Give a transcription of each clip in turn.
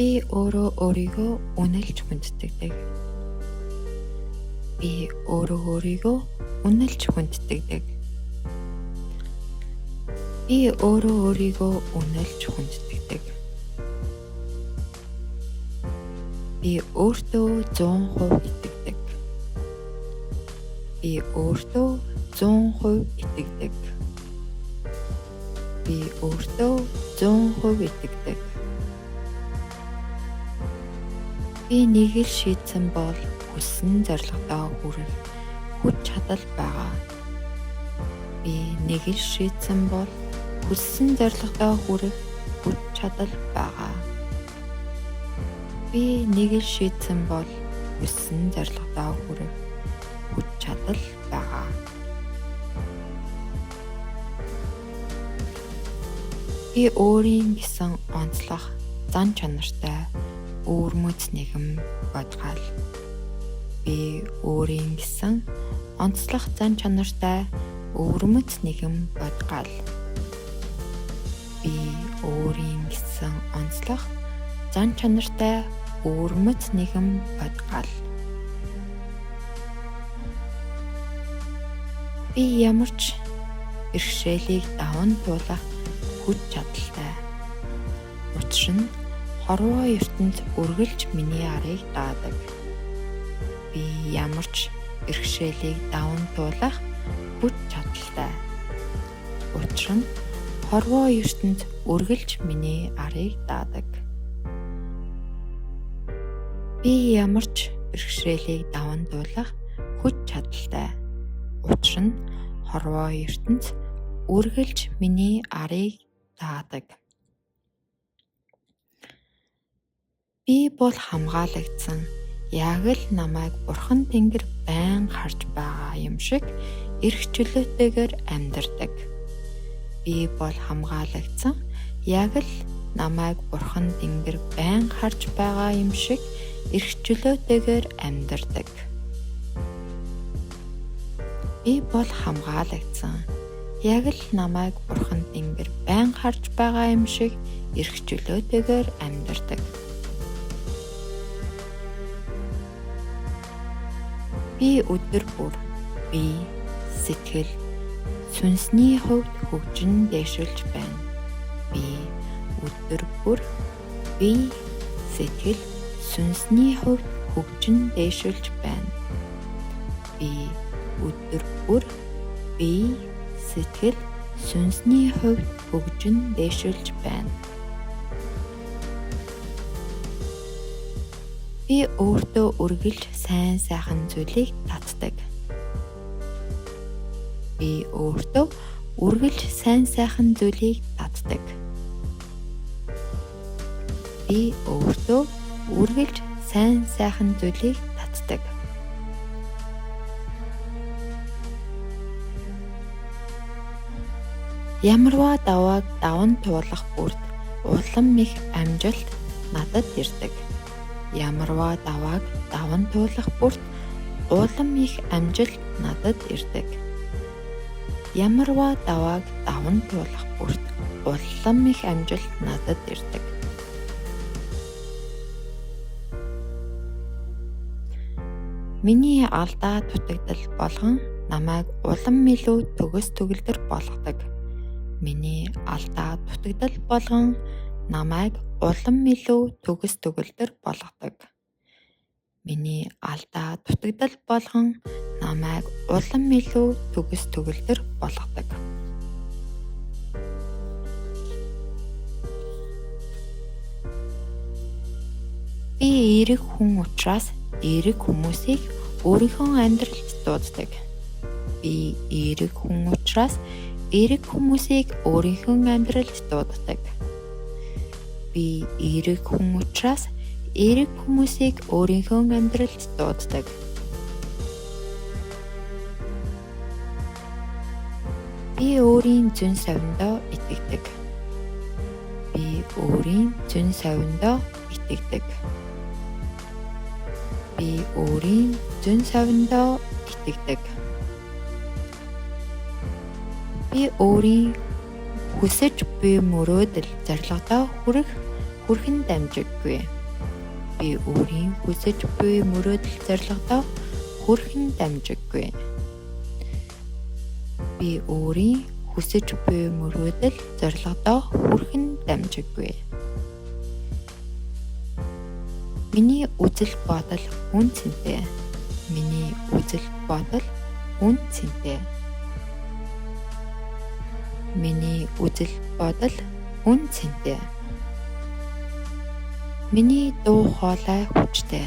Би өөрөө өөрийгөө үнэлж хүндэтгдэг. Би өөрөө өөрийгөө үнэлж хүндэтгдэг. Би өөрөө өөрийгөө үнэлж хүндэтгдэг. Би өөртөө 100% итгэдэг. Би өөртөө 100% итгэдэг. Би өөртөө 100% итгэдэг. Би нэг л шийдсэн бол хүссэн зорилгодоо хүрэх хүч чадал байгаа. Би нэг л шийдсэн бол хүссэн зорилгодоо хүрэх хүч чадал байгаа. Би нэг л шийдсэн бол хүссэн зорилгодоо хүрэх хүч чадал байгаа. Би өөрийн гэсэн онцлог зан чанартай өвөрмөц нэгэн бодгал. Би өөрийн гэсэн онцлог зан чанартай өвөрмөц нэгэн бодгал. Би өөрийн гэсэн онцлог зан чанартай өвөрмөц нэгэн бодгал. Би ямар ч бэрхшээлийг даван туулах хүч чадалтай. Учир нь хорвоо ертөнд үргэлж миний арыг даадаг. Би ямар ч бэрхшээлийг даван туулах хүч чадалтай. Учир нь хорвоо ертөнд үргэлж миний арыг даадаг. Би ямар ч бэрхшээлийг даван туулах хүч чадалтай. Учир нь хорвоо ертөнд үргэлж миний арыг даадаг. Би бол хамгаалагдсан. Яг л намайг Бурхан Тэнгэр байнга харж байгаа юм шиг эрх чөлөөтэйгээр амьдардаг. Би бол хамгаалагдсан. Яг л намайг Бурхан Тэнгэр байнга харж байгаа юм шиг эрх чөлөөтэйгээр амьдардаг. Би бол хамгаалагдсан. Яг л намайг Бурхан Тэнгэр байнга харж байгаа юм шиг эрх чөлөөтэйгээр амьдардаг. Би өдөр бүр бие, сэтгэл, сүнсний хувьд хөгжин дэвшүүлж байна. Би өдөр бүр бие, сэтгэл, сүнсний хувьд хөгжин дэвшүүлж байна. Би өдөр бүр бие, сэтгэл, сүнсний хувьд хөгжин дэвшүүлж байна. Би өөртөө үргэлж сайн сайхан зүйлийг татдаг. Би өөртөө үргэлж сайн сайхан зүйлийг татдаг. Би өөртөө үргэлж сайн сайхан зүйлийг татдаг. Ямарваа давааг даван туулах бүрд улам их амжилт надад ирдэг. Ямарваа давааг даван туулах бүрд улам их амжилт надад ирдэг. Ямарваа давааг даван туулах бүрд улам их амжилт надад ирдэг. Миний алдаа дутагдал болгон намайг улам илүү төгс төгөлдөр болгодог. Миний алдаа дутагдал болгон намайг улам илүү төгс төгөлдөр болгодог. Миний алдаа дутагдал болгон намайг улам илүү төгс төгөлдөр болгодог. Би эерэг хүн учраас эерэг хүмүүсийг өөрийнхөө амьдралд дууддаг. Би эерэг хүн учраас эерэг хүмүүсийг өөрийнхөө амьдралд дууддаг. Би эерэг хүн учраас эерэг хүмүүсийг өөрийнхөө амьдралд дууддаг. Би өөрийн зөн совиндоо итгэдэг. Би өөрийн зөн совиндоо итгэдэг. Би өөрийн зөн совиндоо итгэдэг. Би өөрийн хүсэж буй мөрөөдөл зорилгодоо хүрэх хүрхэн дамжиггүй. Би өөрийн хүсэж буй мөрөөдөл зорилгодоо хүрхэн дамжиггүй. Би өөрийн хүсэж буй мөрөөдөл зорилгодоо хүрхэн дамжиггүй. Миний үзэл бодол үн цэнтэй. Миний үзэл бодол үн цэнтэй. Миний үзэл бодол үн цэнтэй. Миний дуу хоолой хүчтэй.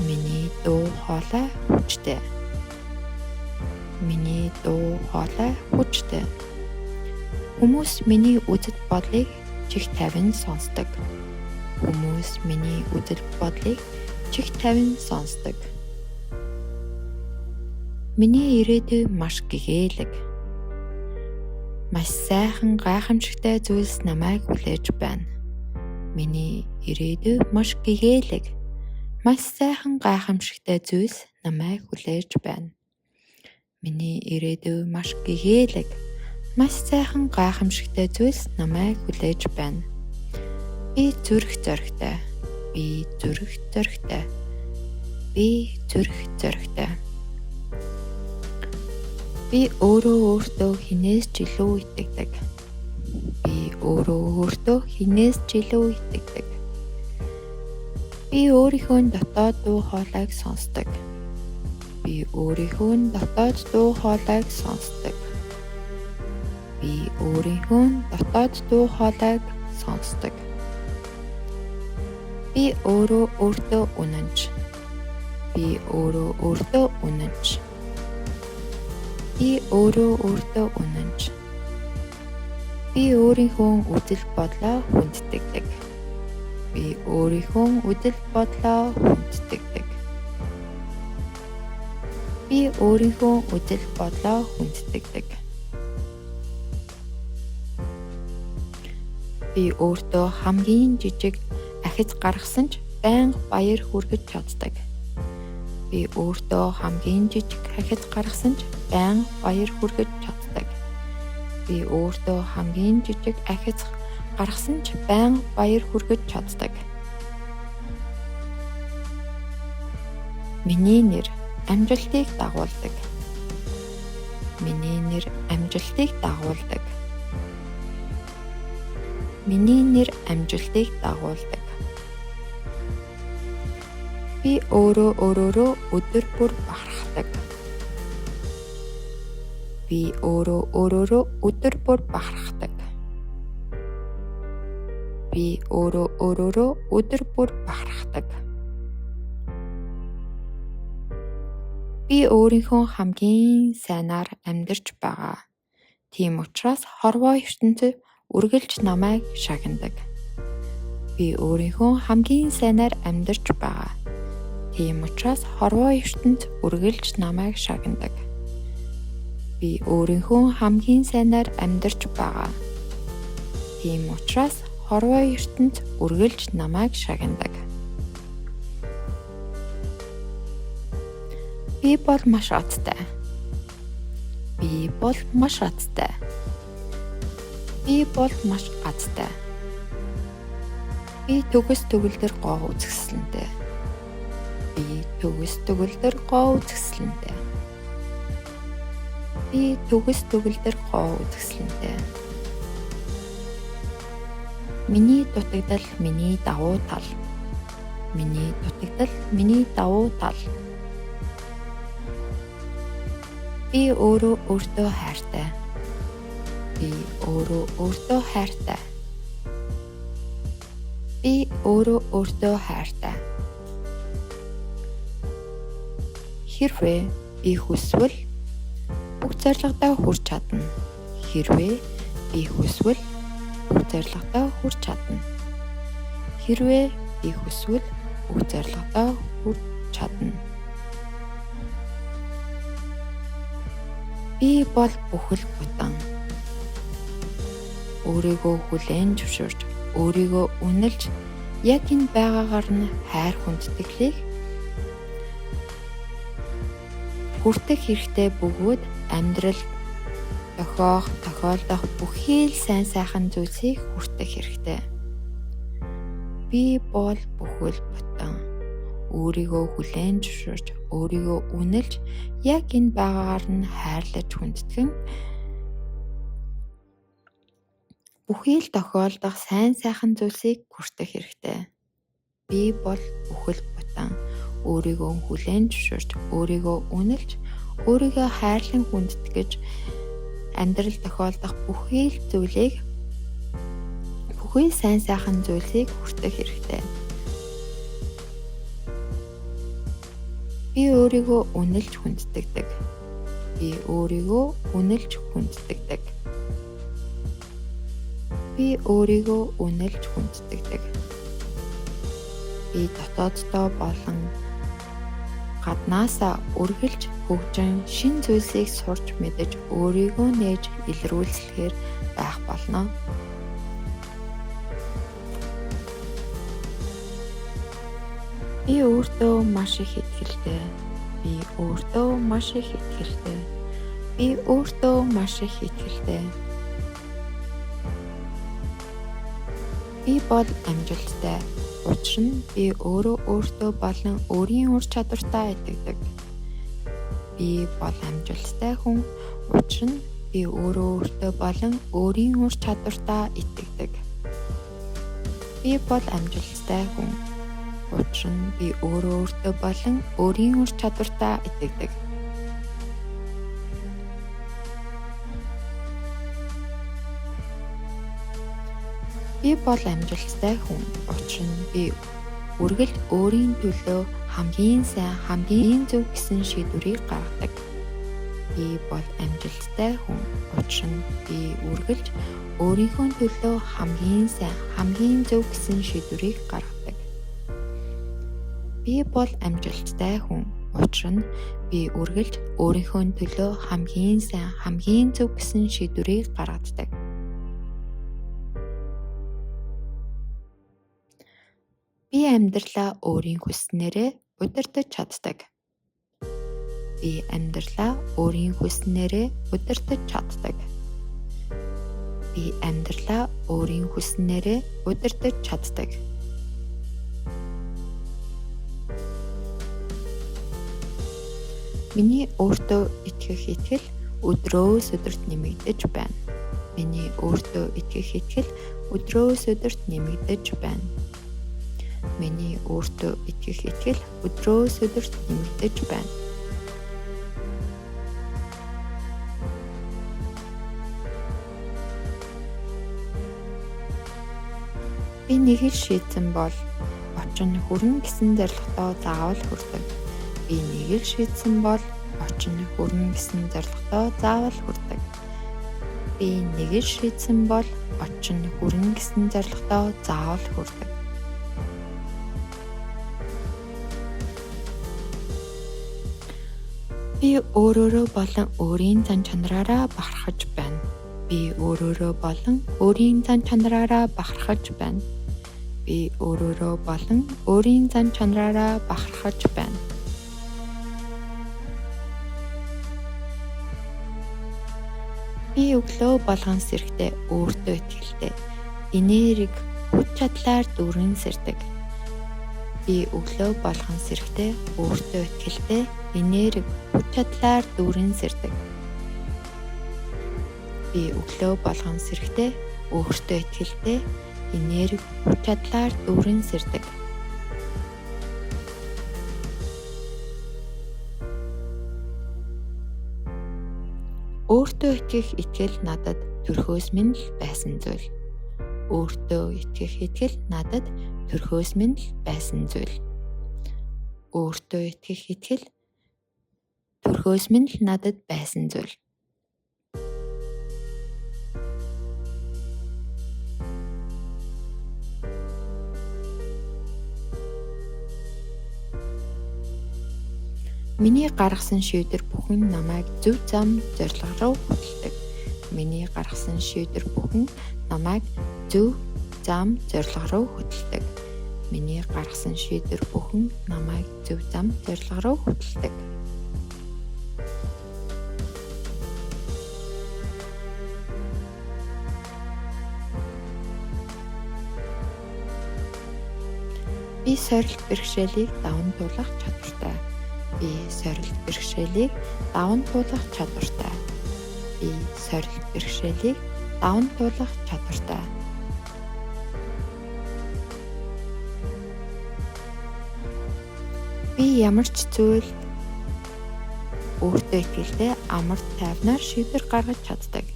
Миний дуу хоолой хүчтэй. Миний дуу хоолой хүчтэй. Хүмүүс миний үзэл бодлыг чих тавин сонсдог. Хүмүүс миний үзэл бодлыг чих тавин сонсдог. Миний ирээдүй маш гэгээлэг. Маш сайхан гайхамшигтай зүйлс намайг хүлээж байна. Миний ирээдүй маш гэгээлэг. Маш сайхан гайхамшигтай зүйлс намайг хүлээж байна. Миний ирээдүй маш гэгээлэг. Маш сайхан гайхамшигтай зүйлс намайг хүлээж байна. Би зүрх зоригтой. Би зүрх зоригтой. Би зүрх зоригтой. Би өөртөө хинээс ч илүү итгэдэг. Би өөртөө хинээс ч илүү итгэдэг. Би өөрийнхөө дотоод дуу хоолойг сонсдог. Би өөрийнхөө дотоод дуу хоолойг сонсдог. Би өөрийнхөө дотоод дуу хоолойг сонсдог. Би өөртөө үнэнч. Би өөртөө үнэнч. Би өөртөө үнэнч. Би өөрийнхөө үзэл бодлоо хүндэтгдэг. Би өөрийнхөө үзэл бодлоо хүндэтгдэг. Би өөрийнхөө үзэл бодлоо хүндэтгдэг. Би өөртөө хамгийн жижиг ахиц гаргасан ч байнга баяр хүргэж чаддаг. Би өөртөө хамгийн жижиг ахиц гаргасан ч байнга баяр хүргэж чаддаг. Би өөртөө хамгийн жижиг ахиц гаргасан ч байнга баяр хүргэж чаддаг. Миний нэр амжилтыг дагуулдаг. Миний нэр амжилтыг дагуулдаг. Миний нэр амжилтыг дагуулдаг. Би өөрөөрөө өдөр бүр бахархдаг. Би өөрөөрөө өдөр бүр бахархдаг. Би өөрөөрөө өдөр бүр бахархдаг. Би өөрийнхөө хамгийн сайнаар амьдарч байгаа. Тийм учраас хорвоо ертөнцөд үргэлж намайг шагнадаг. Би өөрийнхөө хамгийн сайнаар амьдарч байгаа. Тийм учраас хорвоо ертөнцөд үргэлж намайг шагнадаг. Би өөрийнхөө хамгийн сайнаар амьдарч байгаа. Тийм учраас хорвоо ертөнцөд үргэлж намайг шагнадаг. Би бол маш азтай. Би бол маш азтай. Би бол маш азтай. Би төгс төгөлдөр гоо үзэсгэлэнтэй. Би төгс төгөлдөр гоо үзэсгэлэнтэй. Би төгс төгөлдөр гоо үзэсгэлэнтэй. Миний дутагдал миний давуу тал. Миний дутагдал миний давуу тал. Би өөртөө хайртай. Би өөртөө хайртай. Би өөртөө хайртай. Хэрвээ би хүсвэл бүх зорилгодоо хүрч чадна. Хэрвээ би хүсвэл бүх зорилгодоо хүрч чадна. Хэрвээ би хүсвэл бүх зорилгодоо хүрч чадна. Би бол бүхэл бүтэн. Өөрийгөө хүлээн зөвшөөрч, өөрийгөө үнэлж, яг энэ байгаагаар нь хайр хүндэтгэлийг хүртэх хэрэгтэй бөгөөд амьдрал тохиолдох бүхий л сайн сайхан зүйлсийг хүртэх хэрэгтэй. Би бол бүхэл бүтэн. Өөрийгөө хүлээн зөвшөөрч, өөрийгөө үнэлж, яг энэ байгаагаар нь хайрлаж хүндэтгэн бүхий л тохиолдох сайн сайхан зүйлсийг хүртэх хэрэгтэй. Би бол бүхэл бүтэн. Өөрийгөө хүлээн зөвшөөрч, өөрийгөө үнэлж, өөрийгөө хайрлан хүндэтгэж амьдрал тохиолдох бүхий л зүйлийг, бүхий сайн сайхан зүйлсийг хүртэх хэрэгтэй. Би өөрийгөө үнэлж хүндэтгдэг. Би өөрийгөө үнэлж хүндэтгдэг. Би өөрийгөө үнэлж хүндэтгдэг. Би дотооддоо болон гаднаасаа үргэлж хөгжин шин зүйлсийг сурч мэдэж өөрийгөө нээж илрүүлсэхээр байх болно. Би өөртөө маш их итгэлтэй. Би өөртөө маш их итгэлтэй. Би өөртөө маш их итгэлтэй. Би бол амжилттай. Учир нь би өөртөө болон өөрийн ур чадвартаа итгэдэг. Би бол амжилттай хүн. Учир нь би өөртөө болон өөрийн ур чадвартаа итгэдэг. Би бол амжилттай хүн. Учир нь би өөртөө болон өөрийн ур чадвартаа итгэдэг. Би бол амжилттай хүн. Учир нь би үргэлж өөрийн төлөө хамгийн сайн, хамгийн зөв гэсэн шийдвэрийг гаргадаг. Би бол амжилттай хүн. Учир нь би үргэлж өөрийнхөө төлөө хамгийн сайн, хамгийн зөв гэсэн шийдвэрийг гаргадаг. Би бол амжилттай хүн. Учир нь би үргэлж өөрийнхөө төлөө хамгийн сайн, хамгийн зөв гэсэн шийдвэрийг гаргадаг. Би амьдралаа өөрийн хүснээрээ удирдах чаддаг. Би амьдралаа өөрийн хүснээрээ удирдах чаддаг. Би амьдралаа өөрийн хүснээрээ удирдах чаддаг. Миний өөртөө итгэх итгэл өдрөөс өдөрт нэмэгдэж байна. Миний өөртөө итгэх итгэл өдрөөс өдөрт нэмэгдэж байна. Миний өөртөө итгэх итгэл өдрөөс өдөрт нэмэгдэж байна. Би нэг л шийдсэн бол очин хүрнэ гэсэн зорилготоо заавал хүрдэг. Би нэг л шийдсэн бол очин хүрнэ гэсэн зорилготоо заавал хүрдэг. Би нэг л шийдсэн бол очин хүрнэ гэсэн зорилготоо заавал хүрдэг. Би өөрөөрөө болон өөрийн зан чанараараа бахархаж байна. Би өөрөөрөө болон өөрийн зан чанараараа бахархаж байна. Би өөрөөрөө болон өөрийн зан чанараараа бахархаж байна. Би өглөө болгон сэрэгтэй өөртөө итгэлтэй. Энерги, хүч чадлаар дүүрэн сэрдэг. Би өглөө болгон сэрэгтэй өөртөө итгэлтэй. Энерги, хүч чадлаар дүүрэн сэрдэг. Би өглөө болгон сэрэгтэй өөртөө итгэлтэй. Энерги, хүч чадлаар дүүрэн сэрдэг. Өөртөө итгэх итгэл надад төрхөөс минь л байсан зүйл. Өөртөө итгэх итгэл надад төрхөөс минь л байсан зүйл. Өөртөө итгэх итгэл төрхөөс минь л надад байсан зүйл. Миний гаргасан шийдвэр бүхэн намайг зөв зам зорилго руу хөтлөдөг. Миний гаргасан шийдвэр бүхэн намайг зөв зам зорилго руу хөтлөдөг. Миний гаргасан шийдвэр бүхэн намайг зөв зам зорилго руу хөтлөдөг. Би сорилт бэрхшээлийг даван туулах чадвартай. Би сорилт бэрхшээлийг даван туулах чадвартай. Би сорилт бэрхшээлийг даван туулах чадвартай. Би ямар ч зүйлд өөртөө итгэлтэй амар тайвнаар шийдвэр гаргаж чаддаг.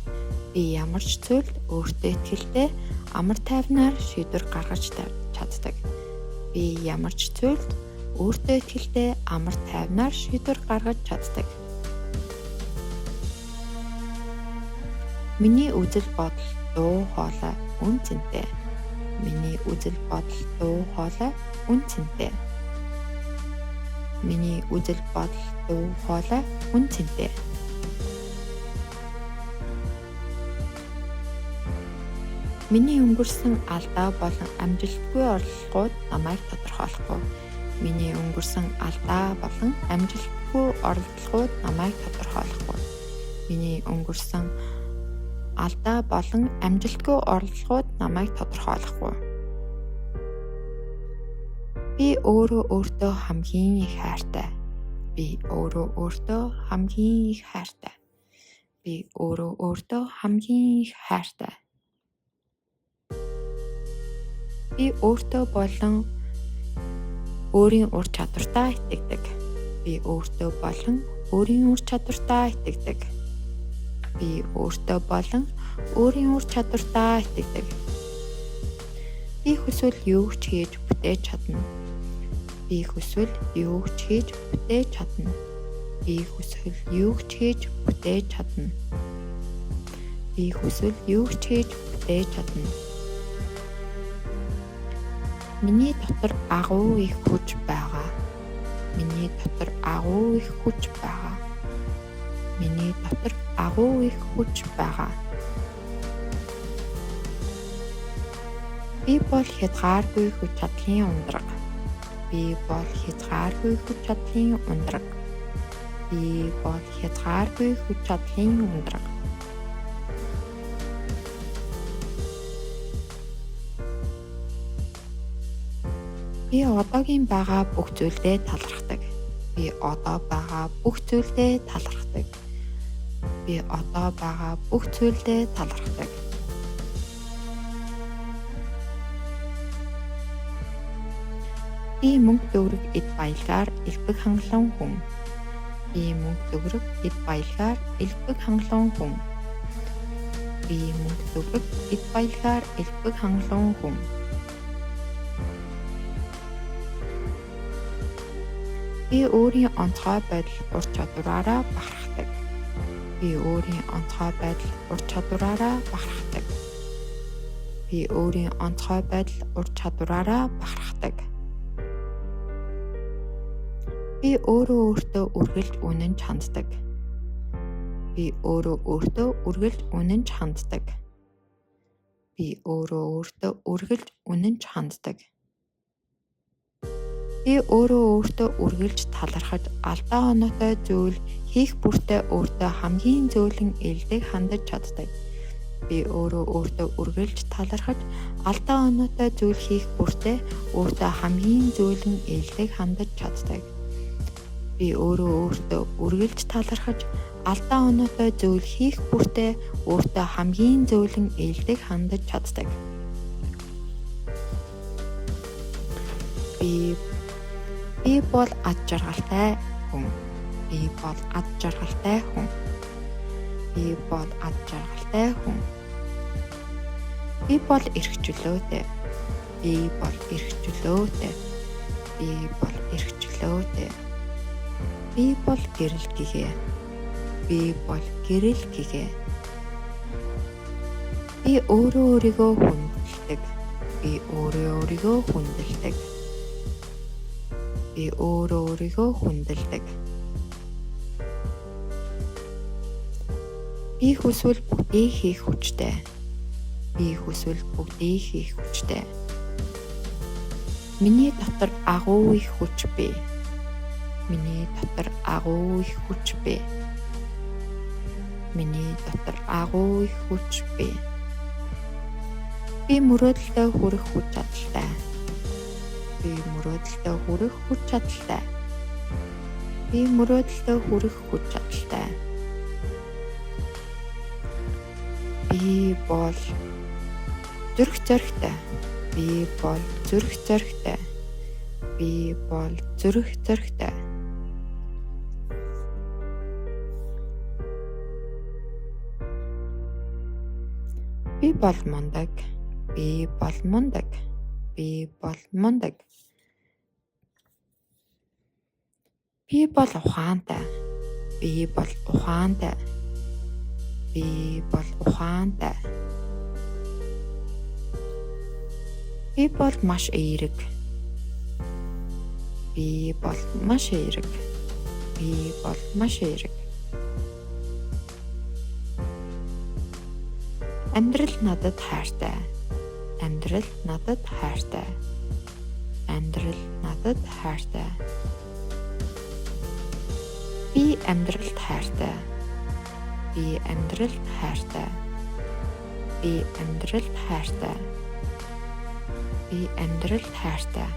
Би ямар ч зүйлд өөртөө итгэлтэй амар тайвнаар шийдвэр гаргаж чаддаг. Би ямар ч зүйлд өөртөө итгэлтэй амар тайвнаар шийдвэр гаргаж чаддаг. Миний үзэл бодол дуу хоолой үн цэнтэй. Миний үзэл бодол дуу хоолой үн цэнтэй. Миний үзэл бодол дуу хоолой үн цэнтэй. Миний өнгөрсөн алдаа болон амжилтгүй орлогууд намайг тодорхойлохгүй. Миний өнгөрсөн алдаа болон амжилтгүй орлогууд намайг тодорхойлохгүй. Миний өнгөрсөн алдаа болон амжилтгүй орлогууд намайг тодорхойлохгүй. Би өөртөө хамгийн их хайртай. Би өөртөө хамгийн их хайртай. Би өөртөө хамгийн их хайртай. Би өөртөө болон өөрийн ур чадвартаа итгэдэг. Би өөртөө болон өөрийн ур чадвартаа итгэдэг. Би өөртөө болон өөрийн ур чадвартаа итгэдэг. Би хүсвэл юу ч хийж бүтээж чадна. Би хүсвэл юу ч хийж бүтээж чадна. Би хүсвэл юу ч хийж бүтээж чадна. Би хүсвэл юу ч хийж бүтээж чадна. Миний дотор агуу их хүч байгаа. Миний дотор агуу их хүч байгаа. Миний дотор агуу их хүч байгаа. Би бол хязгааргүй хүч чадлын ундраг. Би бол хязгааргүй хүч чадлын ундраг. Би бол хязгааргүй хүч чадлын ундраг. Би одоогийн байгаа бүх зүйлдээ талархдаг. Би одоо байгаа бүх зүйлдээ талархдаг. Би одоо байгаа бүх зүйлдээ талархдаг. Би мөнгө төгрөг эд баялгаар элбэг хангалуун хүн. Би мөнгө төгрөг эд баялгаар элбэг хангалуун хүн. Би мөнгө төгрөг эд баялгаар элбэг хангалуун хүн. Би өөрийн онцгой байдал ур чадвараараа бахархдаг. Би өөрийн онцгой байдал ур чадвараараа бахархдаг. Би өөрийн онцгой байдал ур чадвараараа бахархдаг. Би өөртөө үргэлж үнэнч ханддаг. Би өөртөө үргэлж үнэнч ханддаг. Би өөртөө үргэлж үнэнч ханддаг. Би өөртөө үргэлж талархаж алдаа оноотой зүйл хийх бүртээ өөртөө хамгийн зөөлөн элдэг хандаж чаддаг. Би өөртөө үргэлж талархаж алдаа оноотой зүйл хийх бүртээ өөртөө хамгийн зөөлөн элдэг хандаж чаддаг. Би өөртөө үргэлж талархаж алдаа оноотой зүйл хийх бүртээ өөртөө хамгийн зөөлөн элдэг хандаж чаддаг. Би бол ад жаргалтай хүн. Би бол ад жаргалтай хүн. Би бол ад жаргалтай хүн. Би бол эрх чөлөөтэй. Би бол эрх чөлөөтэй. Би бол эрх чөлөөтэй. Би бол гэрэл гэгээ. Би бол гэрэл гэгээ. Би өөрийгөө хүндэлдэг. Би өөрийгөө хүндэлдэг. Би өөрийгөө хүндэлдэг. Би хүсвэл бүгдийг хийх хүчтэй. Би хүсвэл бүгдийг хийх хүчтэй. Миний дотор агуу их хүч бий. Миний дотор агуу их хүч бий. Миний дотор агуу их хүч бий. Би мөрөөдөлтөд хүрэх хүч чадалтай. Би мөрөөдөлтөө хүрэх хүч чадалтай. Би мөрөөдөлтөө хүрэх хүч чадалтай. Би бол зүрх зоригтой. Би бол зүрх зоригтой. Би бол зүрх зоригтой. Би бол мундаг. Би бол мундаг. Би бол мундаг. Би бол ухаантай. Би бол ухаантай. Би бол ухаантай. Би бол маш эерэг. Би бол маш эерэг. Би бол маш эерэг. Амьдрал надад хайртай. Амьдрал надад хайртай. Амьдрал надад хайртай. Би амьдралд хайртай. Би амьдралд хайртай. Би амьдралд хайртай. Би амьдралд хайртай.